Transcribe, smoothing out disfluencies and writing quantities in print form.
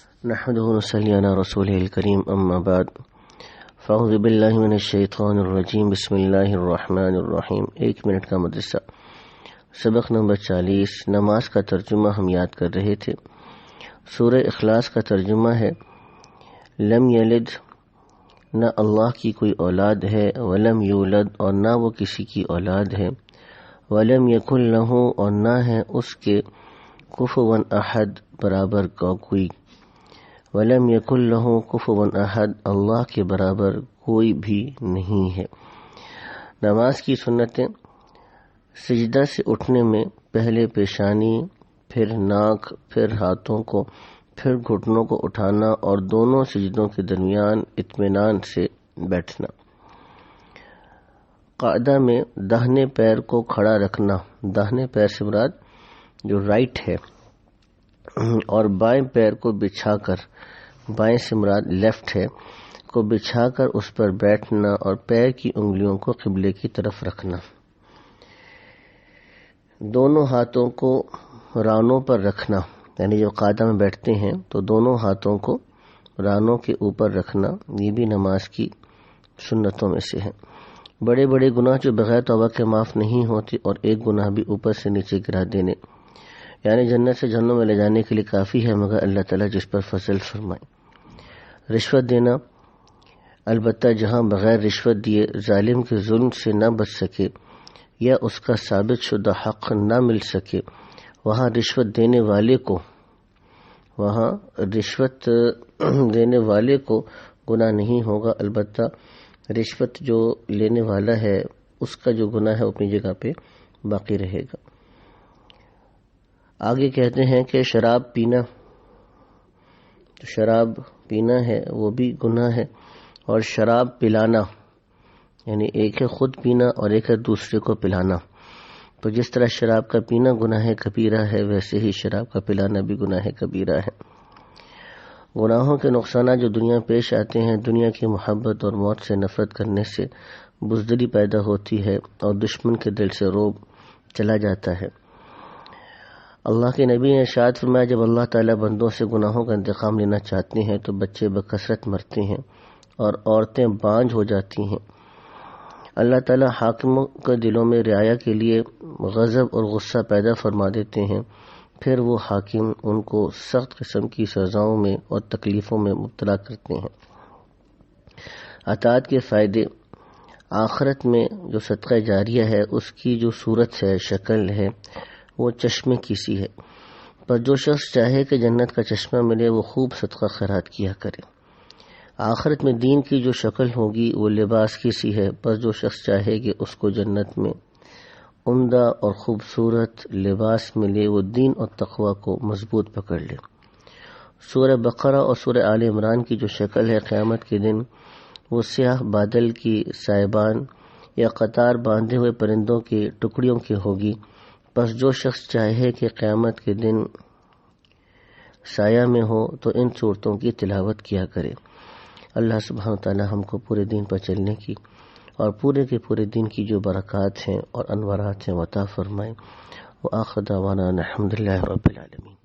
نحمده ونصلي على رسوله الكريم اما بعد فاعوذ باللہ من الشیطان الرجیم بسم اللہ الرحمن الرحیم۔ 1 منٹ کا مدرسہ، سبق نمبر 40۔ نماز کا ترجمہ ہم یاد کر رہے تھے۔ سورہ اخلاص کا ترجمہ ہے لم یلد، نہ اللہ کی کوئی اولاد ہے، ولم یولد، اور نہ وہ کسی کی اولاد ہے، ولم یکن لہ، اور نہ ہے اس کے کفوا احد، برابر کا کوئی، ولم یکن لہ کفوا احد، اللہ کے برابر کوئی بھی نہیں ہے۔ نماز کی سنتیں: سجدہ سے اٹھنے میں پہلے پیشانی، پھر ناک، پھر ہاتھوں کو، پھر گھٹنوں کو اٹھانا اور دونوں سجدوں کے درمیان اطمینان سے بیٹھنا۔ قاعدہ میں داہنے پیر کو کھڑا رکھنا، داہنے پیر سے مراد جو رائٹ ہے، اور بائیں پیر کو بچھا کر، بائیں سے مراد لیفٹ ہے، کو بچھا کر اس پر بیٹھنا اور پیر کی انگلیوں کو قبلے کی طرف رکھنا۔ دونوں ہاتھوں کو رانوں پر رکھنا، یعنی جو قاعدہ میں بیٹھتے ہیں تو دونوں ہاتھوں کو رانوں کے اوپر رکھنا، یہ بھی نماز کی سنتوں میں سے ہے۔ بڑے بڑے گناہ جو بغیر توبہ کے معاف نہیں ہوتے، اور ایک گناہ بھی اوپر سے نیچے گرا دینے، یعنی جنت سے جہنم میں لے جانے کے لیے کافی ہے، مگر اللہ تعالیٰ جس پر فضل فرمائے۔ رشوت دینا، البتہ جہاں بغیر رشوت دیے ظالم کے ظلم سے نہ بچ سکے یا اس کا ثابت شدہ حق نہ مل سکے، وہاں رشوت دینے والے کو گناہ نہیں ہوگا، البتہ رشوت جو لینے والا ہے اس کا جو گناہ ہے اپنی جگہ پہ باقی رہے گا۔ آگے کہتے ہیں کہ شراب پینا ہے وہ بھی گناہ ہے، اور شراب پلانا، یعنی ایک ہے خود پینا اور ایک ہے دوسرے کو پلانا۔ تو جس طرح شراب کا پینا گناہ کبیرہ ہے، ویسے ہی شراب کا پلانا بھی گناہ کبیرہ ہے۔ گناہوں کے نقصانات جو دنیا پیش آتے ہیں: دنیا کی محبت اور موت سے نفرت کرنے سے بزدلی پیدا ہوتی ہے اور دشمن کے دل سے رعب چلا جاتا ہے۔ اللہ کے نبی نے ارشاد فرمایا، جب اللہ تعالیٰ بندوں سے گناہوں کا انتقام لینا چاہتے ہیں تو بچے بکثرت مرتے ہیں اور عورتیں بانجھ ہو جاتی ہیں۔ اللہ تعالیٰ حاکموں کے دلوں میں رعایا کے لیے غضب اور غصہ پیدا فرما دیتے ہیں، پھر وہ حاکم ان کو سخت قسم کی سزاؤں میں اور تکلیفوں میں مبتلا کرتے ہیں۔ اطاعت کے فائدے: آخرت میں جو صدقہ جاریہ ہے اس کی جو صورت ہے، شکل ہے، وہ چشمے کی سی ہے، پر جو شخص چاہے کہ جنت کا چشمہ ملے وہ خوب صدقہ خیرات کیا کرے۔ آخرت میں دین کی جو شکل ہوگی وہ لباس کی سی ہے، پر جو شخص چاہے کہ اس کو جنت میں عمدہ اور خوبصورت لباس ملے وہ دین اور تقوی کو مضبوط پکڑ لے۔ سورہ بقرہ اور سورہ آل عمران کی جو شکل ہے قیامت کے دن، وہ سیاہ بادل کی سائبان یا قطار باندھے ہوئے پرندوں کی ٹکڑیوں کی ہوگی، پس جو شخص چاہے کہ قیامت کے دن سایہ میں ہو تو ان صورتوں کی تلاوت کیا کرے۔ اللہ سبحانہ وتعالی ہم کو پورے دین پر چلنے کی اور پورے کے پورے دین کی جو برکات ہیں اور انوارات ہیں عطا فرمائے۔ وآخر دعوانا الحمدللہ رب العالمین۔